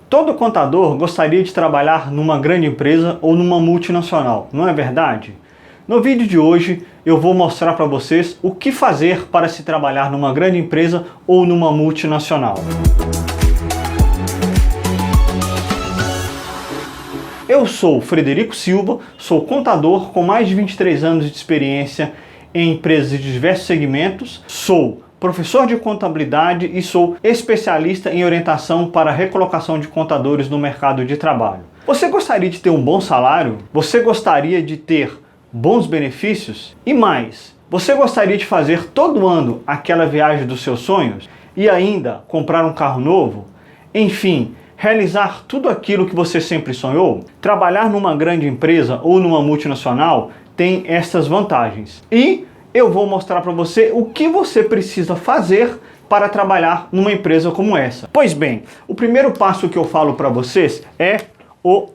Todo contador gostaria de trabalhar numa grande empresa ou numa multinacional, não é verdade? No vídeo de hoje eu vou mostrar para vocês o que fazer para se trabalhar numa grande empresa ou numa multinacional. Eu sou Frederico Silva, sou contador com mais de 23 anos de experiência em empresas de diversos segmentos, sou professor de contabilidade e sou especialista em orientação para a recolocação de contadores no mercado de trabalho. Você gostaria de ter um bom salário? Você gostaria de ter bons benefícios? E mais, você gostaria de fazer todo ano aquela viagem dos seus sonhos? E ainda comprar um carro novo? Enfim, realizar tudo aquilo que você sempre sonhou? Trabalhar numa grande empresa ou numa multinacional tem essas vantagens. E eu vou mostrar para você o que você precisa fazer para trabalhar numa empresa como essa. Pois bem, o primeiro passo que eu falo para vocês é o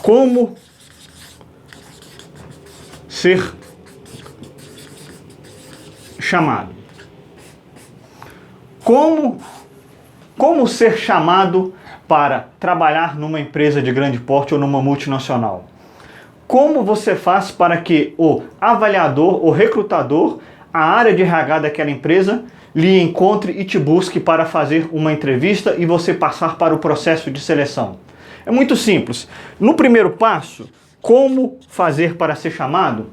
como ser chamado. Como ser chamado para trabalhar numa empresa de grande porte ou numa multinacional? Como você faz para que o avaliador, o recrutador, a área de RH daquela empresa lhe encontre e te busque para fazer uma entrevista e você passar para o processo de seleção? É muito simples. No primeiro passo, como fazer para ser chamado?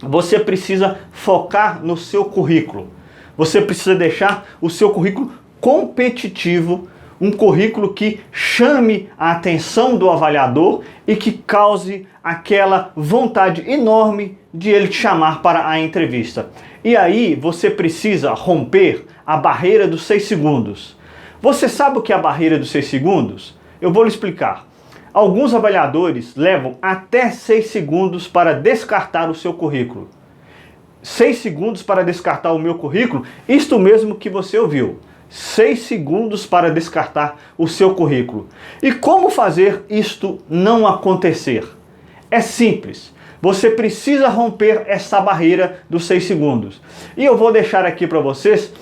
Você precisa focar no seu currículo. Você precisa deixar o seu currículo competitivo, um currículo que chame a atenção do avaliador e que cause aquela vontade enorme de ele te chamar para a entrevista. E aí você precisa romper a barreira dos 6 segundos. Você sabe o que é a barreira dos 6 segundos? Eu vou lhe explicar. Alguns avaliadores levam até 6 segundos para descartar o seu currículo. 6 segundos para descartar o meu currículo? Isto mesmo que você ouviu. 6 segundos para descartar o seu currículo. E como fazer isto não acontecer? É simples. Você precisa romper essa barreira dos 6 segundos. E eu vou deixar aqui para vocês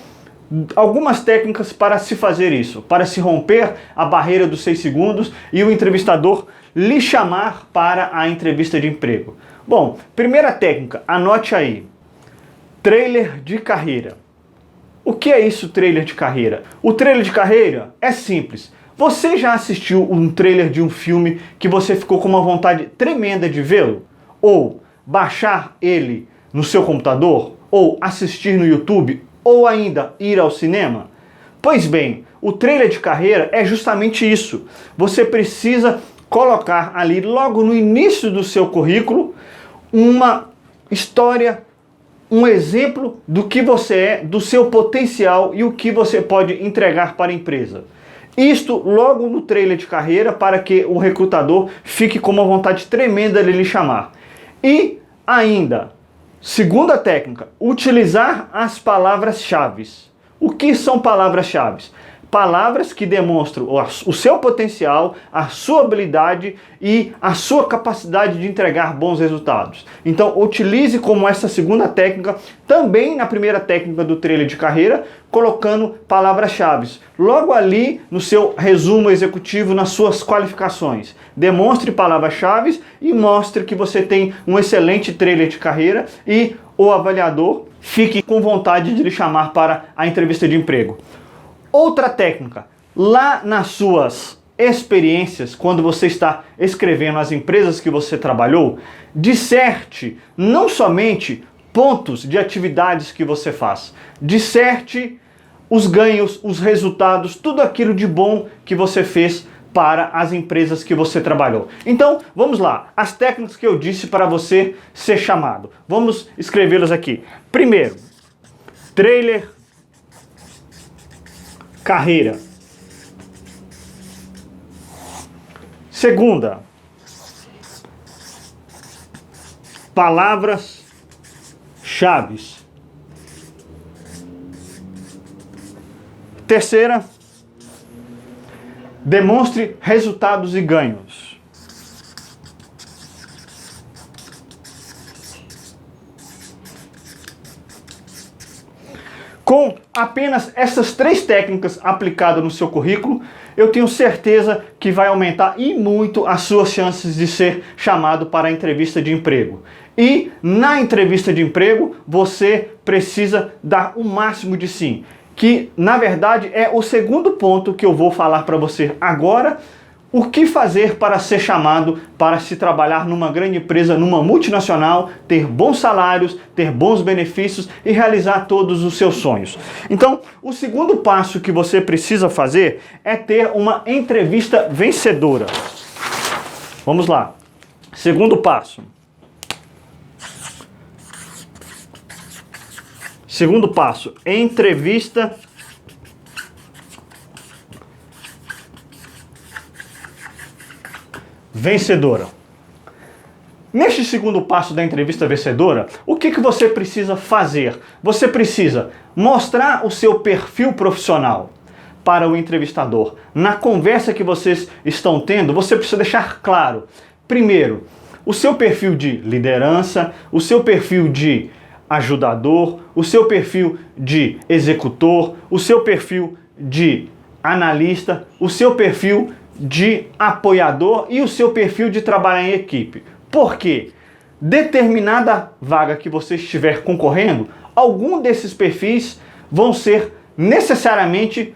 algumas técnicas para se fazer isso, para se romper a barreira dos 6 segundos e o entrevistador lhe chamar para a entrevista de emprego. Bom, primeira técnica, anote aí. Trailer de carreira. O que é isso, trailer de carreira? O trailer de carreira é simples. Você já assistiu um trailer de um filme que você ficou com uma vontade tremenda de vê-lo? Ou baixar ele no seu computador? Ou assistir no YouTube? Ou ainda ir ao cinema? Pois bem, o trailer de carreira é justamente isso. Você precisa colocar ali logo no início do seu currículo uma história, um exemplo do que você é, do seu potencial e o que você pode entregar para a empresa. Isto logo no trailer de carreira para que o recrutador fique com uma vontade tremenda de lhe chamar. E ainda, segunda técnica, utilizar as palavras-chave. O que são palavras-chave? Palavras que demonstram o seu potencial, a sua habilidade e a sua capacidade de entregar bons resultados. Então, utilize como essa segunda técnica, também na primeira técnica do trailer de carreira, colocando palavras-chave. Logo ali no seu resumo executivo, nas suas qualificações. Demonstre palavras-chave e mostre que você tem um excelente trailer de carreira e o avaliador fique com vontade de lhe chamar para a entrevista de emprego. Outra técnica, lá nas suas experiências, quando você está escrevendo as empresas que você trabalhou, disserte não somente pontos de atividades que você faz, disserte os ganhos, os resultados, tudo aquilo de bom que você fez para as empresas que você trabalhou. Então, vamos lá, as técnicas que eu disse para você ser chamado. Vamos escrevê-las aqui. Primeiro, trailer carreira. Segunda, palavras-chave. Terceira, demonstre resultados e ganhos. Com apenas essas 3 técnicas aplicadas no seu currículo, eu tenho certeza que vai aumentar e muito as suas chances de ser chamado para a entrevista de emprego. E na entrevista de emprego, você precisa dar o máximo de si, que na verdade é o segundo ponto que eu vou falar para você agora. O que fazer para ser chamado para se trabalhar numa grande empresa, numa multinacional, ter bons salários, ter bons benefícios e realizar todos os seus sonhos. Então, o segundo passo que você precisa fazer é ter uma entrevista vencedora. Vamos lá. Segundo passo. Segundo passo, entrevista vencedora. Neste segundo passo da entrevista vencedora, o que você precisa fazer? Você precisa mostrar o seu perfil profissional para o entrevistador. Na conversa que vocês estão tendo, você precisa deixar claro, primeiro, o seu perfil de liderança, o seu perfil de ajudador, o seu perfil de executor, o seu perfil de analista, o seu perfil de apoiador e o seu perfil de trabalhar em equipe. Por quê? Determinada vaga que você estiver concorrendo, algum desses perfis vão ser necessariamente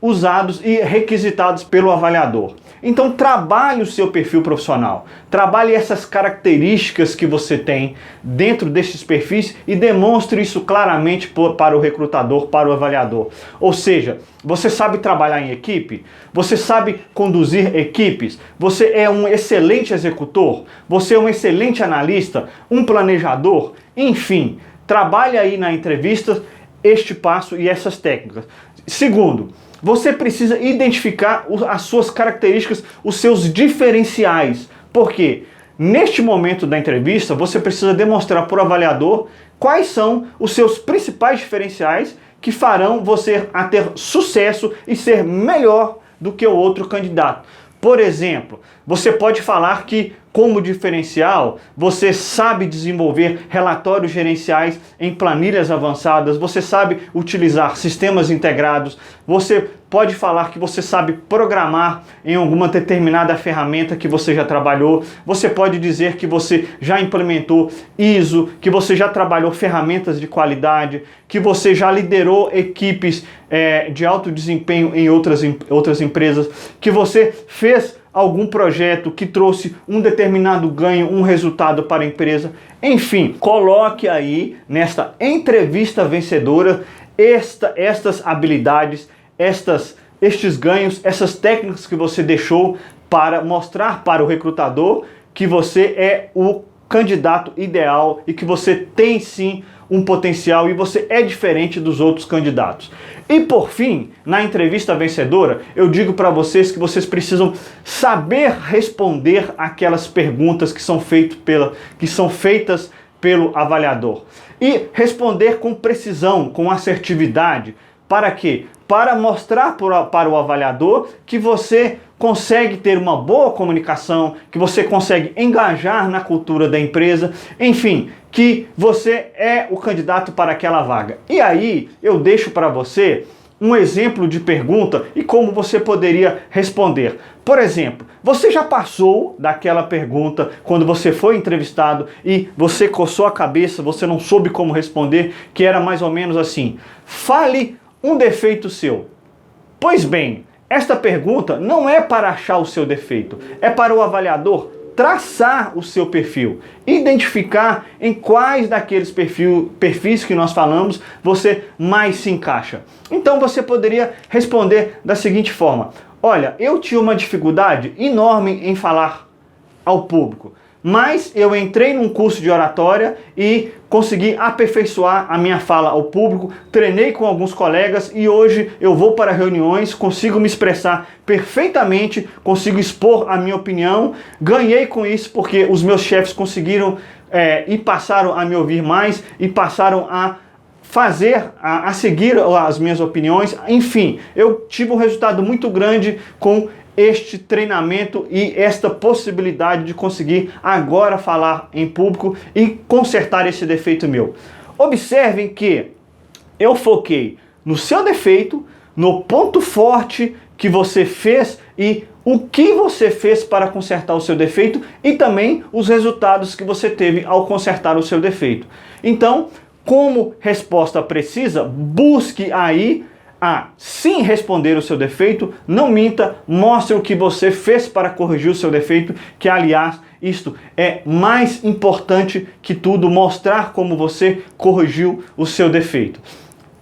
usados e requisitados pelo avaliador. Então trabalhe o seu perfil profissional, trabalhe essas características que você tem dentro desses perfis e demonstre isso claramente para o recrutador, para o avaliador. Ou seja, você sabe trabalhar em equipe, você sabe conduzir equipes, você é um excelente executor, você é um excelente analista, um planejador, enfim, trabalhe aí na entrevista este passo e essas técnicas. Segundo, você precisa identificar as suas características, os seus diferenciais. Por quê? Neste momento da entrevista, você precisa demonstrar para o avaliador quais são os seus principais diferenciais que farão você a ter sucesso e ser melhor do que o outro candidato. Por exemplo, você pode falar que, como diferencial, você sabe desenvolver relatórios gerenciais em planilhas avançadas, você sabe utilizar sistemas integrados, você pode falar que você sabe programar em alguma determinada ferramenta que você já trabalhou, você pode dizer que você já implementou ISO, que você já trabalhou ferramentas de qualidade, que você já liderou equipes de alto desempenho em outras empresas, que você fez algum projeto que trouxe um determinado ganho, um resultado para a empresa. Enfim, coloque aí nesta entrevista vencedora estas habilidades, estes ganhos, essas técnicas que você deixou para mostrar para o recrutador que você é o candidato ideal e que você tem sim um potencial e você é diferente dos outros candidatos. E por fim, na entrevista vencedora, eu digo para vocês que vocês precisam saber responder aquelas perguntas que são feitas pelo avaliador. E responder com precisão, com assertividade. Para quê? Para mostrar para o avaliador que você consegue ter uma boa comunicação, que você consegue engajar na cultura da empresa, enfim, que você é o candidato para aquela vaga. E aí eu deixo para você um exemplo de pergunta e como você poderia responder. Por exemplo, você já passou daquela pergunta quando você foi entrevistado e você coçou a cabeça, você não soube como responder, que era mais ou menos assim: fale um defeito seu. Pois bem, esta pergunta não é para achar o seu defeito, é para o avaliador traçar o seu perfil, identificar em quais daqueles perfis que nós falamos você mais se encaixa. Então você poderia responder da seguinte forma: olha, eu tinha uma dificuldade enorme em falar ao público, mas eu entrei num curso de oratória e consegui aperfeiçoar a minha fala ao público, treinei com alguns colegas e hoje eu vou para reuniões, consigo me expressar perfeitamente, consigo expor a minha opinião, ganhei com isso porque os meus chefes conseguiram e passaram a me ouvir mais e passaram a seguir as minhas opiniões. Enfim, eu tive um resultado muito grande com este treinamento e esta possibilidade de conseguir agora falar em público e consertar esse defeito meu. Observem que eu foquei no seu defeito, no ponto forte que você fez e o que você fez para consertar o seu defeito e também os resultados que você teve ao consertar o seu defeito. Então, como resposta precisa, busque aí sim responder o seu defeito, não minta, mostre o que você fez para corrigir o seu defeito, que aliás, isto é mais importante que tudo, mostrar como você corrigiu o seu defeito.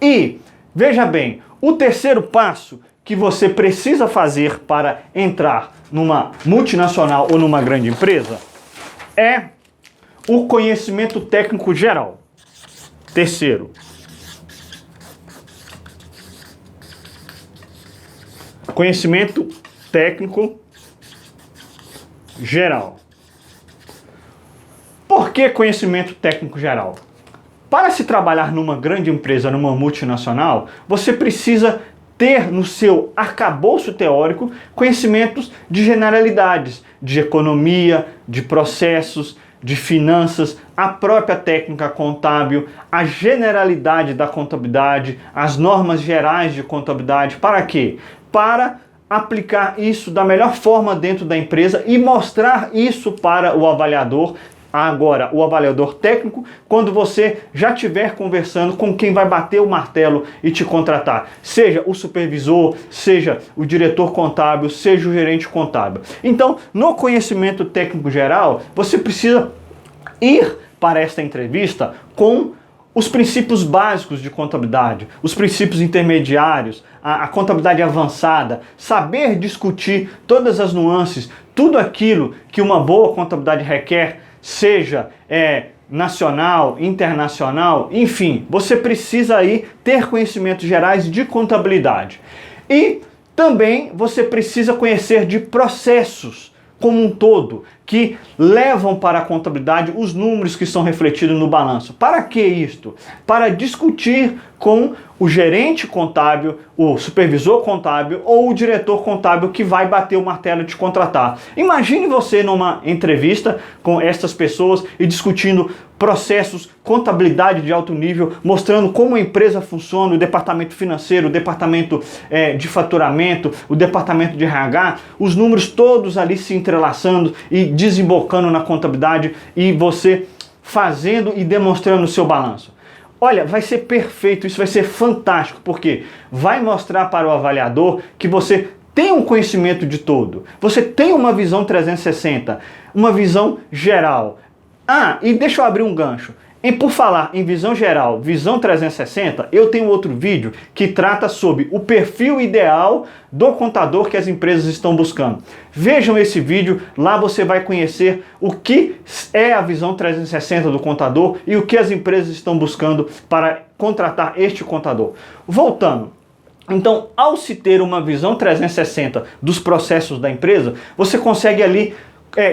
E, veja bem, o terceiro passo que você precisa fazer para entrar numa multinacional ou numa grande empresa é o conhecimento técnico geral. Terceiro. Conhecimento técnico geral. Por que conhecimento técnico geral? Para se trabalhar numa grande empresa, numa multinacional, você precisa ter no seu arcabouço teórico conhecimentos de generalidades, de economia, de processos, de finanças, a própria técnica contábil, a generalidade da contabilidade, as normas gerais de contabilidade. Para quê? Para aplicar isso da melhor forma dentro da empresa e mostrar isso para o avaliador. Agora, o avaliador técnico, quando você já estiver conversando com quem vai bater o martelo e te contratar, seja o supervisor, seja o diretor contábil, seja o gerente contábil. Então, no conhecimento técnico geral, você precisa ir para esta entrevista com os princípios básicos de contabilidade, os princípios intermediários, a contabilidade avançada, saber discutir todas as nuances, tudo aquilo que uma boa contabilidade requer, seja nacional, internacional, enfim, você precisa aí ter conhecimentos gerais de contabilidade. E também você precisa conhecer de processos como um todo, que levam para a contabilidade os números que são refletidos no balanço. Para que isto? Para discutir com o gerente contábil, o supervisor contábil ou o diretor contábil que vai bater o martelo de contratar. Imagine você numa entrevista com essas pessoas e discutindo processos, contabilidade de alto nível, mostrando como a empresa funciona, o departamento financeiro, o departamento de faturamento, o departamento de RH, os números todos ali se entrelaçando e desembocando na contabilidade e você fazendo e demonstrando o seu balanço. Olha, vai ser perfeito, isso vai ser fantástico, porque vai mostrar para o avaliador que você tem um conhecimento de todo, você tem uma visão 360, uma visão geral. E deixa eu abrir um gancho. Por falar em visão geral, visão 360, eu tenho outro vídeo que trata sobre o perfil ideal do contador que as empresas estão buscando. Vejam esse vídeo, lá você vai conhecer o que é a visão 360 do contador e o que as empresas estão buscando para contratar este contador. Voltando. Então, ao se ter uma visão 360 dos processos da empresa, você consegue ali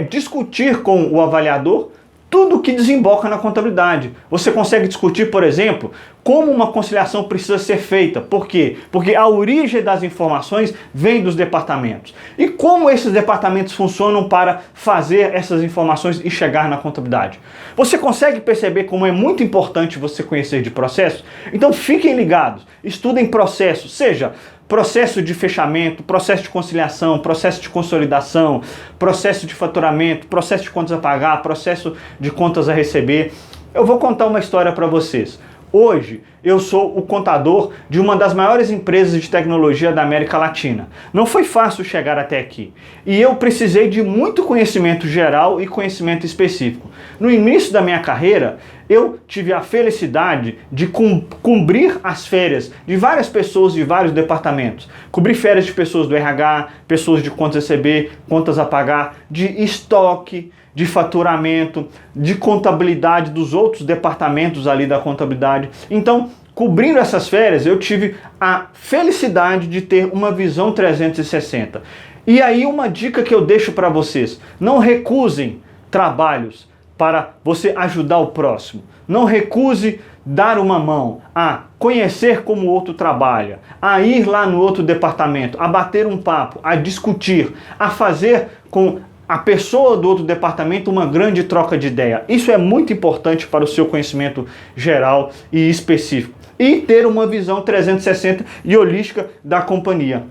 discutir com o avaliador tudo que desemboca na contabilidade. Você consegue discutir, por exemplo, como uma conciliação precisa ser feita. Por quê? Porque a origem das informações vem dos departamentos. E como esses departamentos funcionam para fazer essas informações e chegar na contabilidade. Você consegue perceber como é muito importante você conhecer de processos? Então fiquem ligados, estudem processos, seja processo de fechamento, processo de conciliação, processo de consolidação, processo de faturamento, processo de contas a pagar, processo de contas a receber. Eu vou contar uma história para vocês. Hoje, eu sou o contador de uma das maiores empresas de tecnologia da América Latina. Não foi fácil chegar até aqui. E eu precisei de muito conhecimento geral e conhecimento específico. No início da minha carreira, eu tive a felicidade de cobrir as férias de várias pessoas de vários departamentos. Cobri férias de pessoas do RH, pessoas de contas a receber, contas a pagar, de estoque, de faturamento, de contabilidade dos outros departamentos ali da contabilidade. Então, cobrindo essas férias, eu tive a felicidade de ter uma visão 360. E aí uma dica que eu deixo para vocês: não recusem trabalhos para você ajudar o próximo. Não recuse dar uma mão, a conhecer como o outro trabalha, a ir lá no outro departamento, a bater um papo, a discutir, a fazer com a pessoa do outro departamento uma grande troca de ideia. Isso é muito importante para o seu conhecimento geral e específico. e ter uma visão 360 e holística da companhia.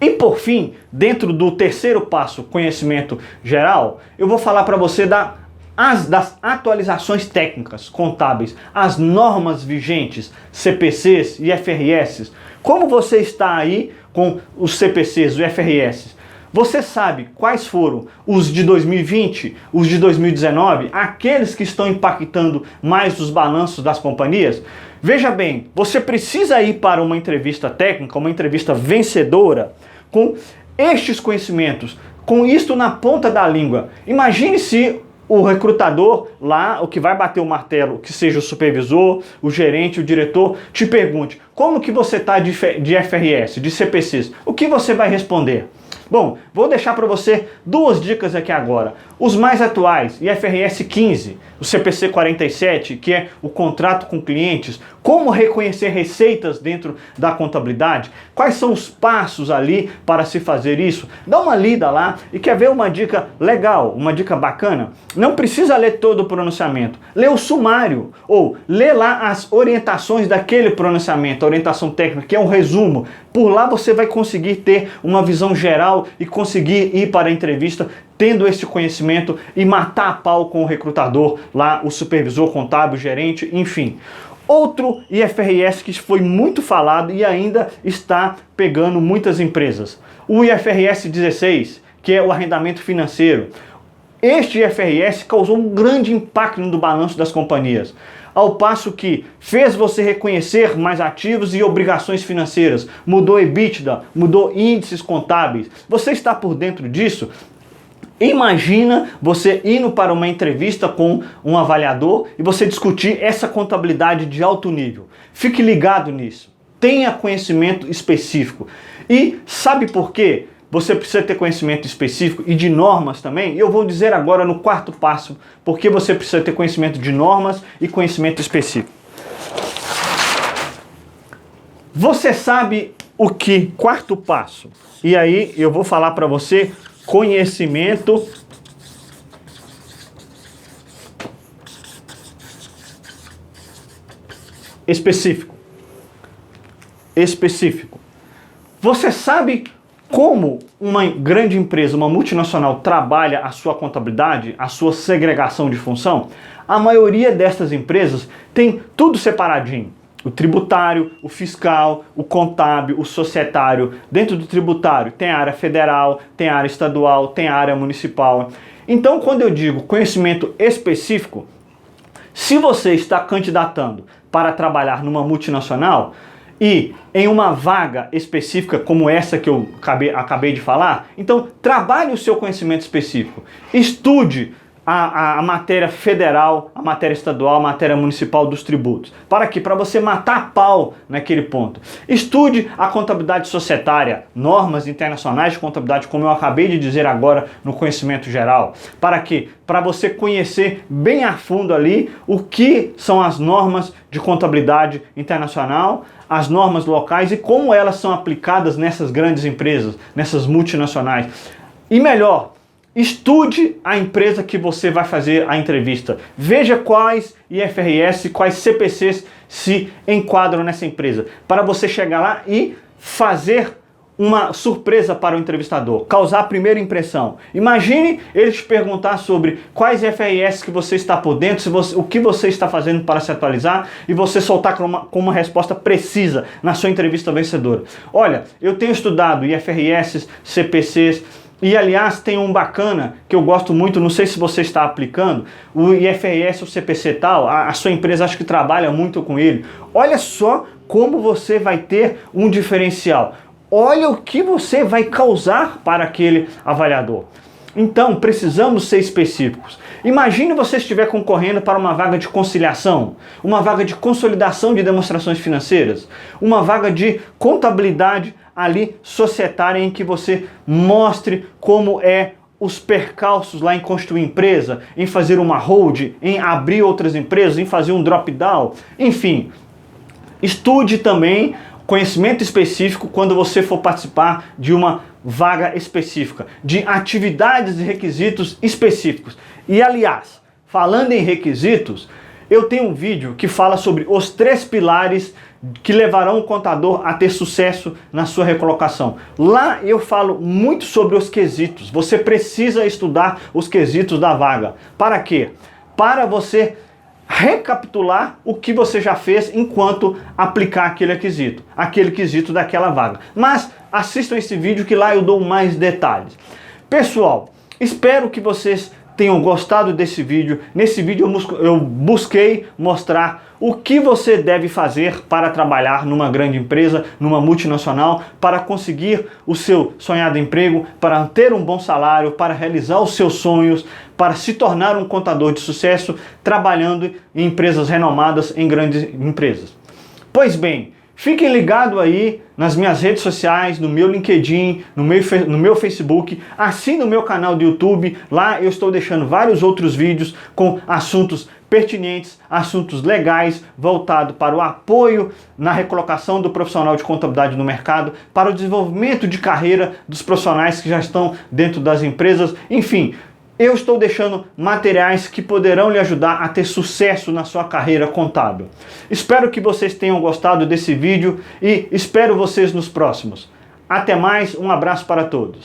E por fim, dentro do terceiro passo, conhecimento geral, eu vou falar para você das atualizações técnicas contábeis, as normas vigentes, CPCs e FRS. Como você está aí com os CPCs, os FRS? Você sabe quais foram os de 2020, os de 2019, aqueles que estão impactando mais os balanços das companhias? Veja bem, você precisa ir para uma entrevista técnica, uma entrevista vencedora, com estes conhecimentos, com isto na ponta da língua. Imagine se o recrutador lá, o que vai bater o martelo, que seja o supervisor, o gerente, o diretor, te pergunte: como que você está de FRS, de CPCs? O que você vai responder? Bom, vou deixar para você duas dicas aqui agora. Os mais atuais, IFRS 15, o CPC 47, que é o contrato com clientes, como reconhecer receitas dentro da contabilidade, quais são os passos ali para se fazer isso. Dá uma lida lá e quer ver uma dica legal, uma dica bacana? Não precisa ler todo o pronunciamento, lê o sumário ou lê lá as orientações daquele pronunciamento, a orientação técnica, que é um resumo. Por lá você vai conseguir ter uma visão geral e conseguir ir para a entrevista tendo esse conhecimento e matar a pau com o recrutador lá, o supervisor contábil, o gerente, enfim. Outro IFRS que foi muito falado e ainda está pegando muitas empresas, o IFRS 16, que é o arrendamento financeiro. Este IFRS causou um grande impacto no balanço das companhias, ao passo que fez você reconhecer mais ativos e obrigações financeiras, mudou EBITDA, mudou índices contábeis. Você está por dentro disso? Imagina você indo para uma entrevista com um avaliador e você discutir essa contabilidade de alto nível. Fique ligado nisso. Tenha conhecimento específico. E sabe por quê? Você precisa ter conhecimento específico e de normas também. E eu vou dizer agora no quarto passo porque você precisa ter conhecimento de normas e conhecimento específico. Você sabe o que? Quarto passo. E aí eu vou falar para você conhecimento específico. Você sabe como uma grande empresa, uma multinacional, trabalha a sua contabilidade, a sua segregação de função? A maioria destas empresas tem tudo separadinho. O tributário, o fiscal, o contábil, o societário. Dentro do tributário tem a área federal, tem a área estadual, tem a área municipal. Então, quando eu digo conhecimento específico, se você está candidatando para trabalhar numa multinacional e em uma vaga específica como essa que eu acabei de falar, então trabalhe o seu conhecimento específico. Estude a matéria federal, a matéria estadual, a matéria municipal dos tributos. Para quê? Para você matar a pau naquele ponto. Estude a contabilidade societária, normas internacionais de contabilidade, como eu acabei de dizer agora no conhecimento geral. Para quê? Para você conhecer bem a fundo ali o que são as normas de contabilidade internacional, as normas locais e como elas são aplicadas nessas grandes empresas, nessas multinacionais. E melhor, estude a empresa que você vai fazer a entrevista. Veja quais IFRS, quais CPCs se enquadram nessa empresa, para você chegar lá e fazer uma surpresa para o entrevistador, causar a primeira impressão. Imagine ele te perguntar sobre quais IFRS que você está por dentro, o que você está fazendo para se atualizar e você soltar com uma resposta precisa na sua entrevista vencedora. Olha, eu tenho estudado IFRS, CPCs, e aliás tem um bacana que eu gosto muito, não sei se você está aplicando, o IFRS, o CPC tal, a sua empresa acho que trabalha muito com ele. Olha só como você vai ter um diferencial. Olha o que você vai causar para aquele avaliador. Então, precisamos ser específicos. Imagine você estiver concorrendo para uma vaga de conciliação, uma vaga de consolidação de demonstrações financeiras, uma vaga de contabilidade ali societária em que você mostre como é os percalços lá em constituir empresa, em fazer uma hold, em abrir outras empresas, em fazer um drop-down, enfim. Estude também conhecimento específico quando você for participar de uma vaga específica, de atividades e requisitos específicos. E aliás, falando em requisitos, eu tenho um vídeo que fala sobre os 3 pilares que levarão o contador a ter sucesso na sua recolocação. Lá eu falo muito sobre os quesitos. Você precisa estudar os quesitos da vaga. Para quê? Para você recapitular o que você já fez enquanto aplicar aquele quesito daquela vaga. Mas assistam esse vídeo que lá eu dou mais detalhes. Pessoal, espero que vocês tenham gostado desse vídeo. Nesse vídeo eu busquei mostrar o que você deve fazer para trabalhar numa grande empresa, numa multinacional, para conseguir o seu sonhado emprego, para ter um bom salário, para realizar os seus sonhos, para se tornar um contador de sucesso, trabalhando em empresas renomadas, em grandes empresas. Pois bem, fiquem ligados aí nas minhas redes sociais, no meu LinkedIn, no meu Facebook, assim no meu canal do YouTube. Lá eu estou deixando vários outros vídeos com assuntos pertinentes, assuntos legais, voltado para o apoio na recolocação do profissional de contabilidade no mercado, para o desenvolvimento de carreira dos profissionais que já estão dentro das empresas, enfim. Eu estou deixando materiais que poderão lhe ajudar a ter sucesso na sua carreira contábil. Espero que vocês tenham gostado desse vídeo e espero vocês nos próximos. Até mais, um abraço para todos.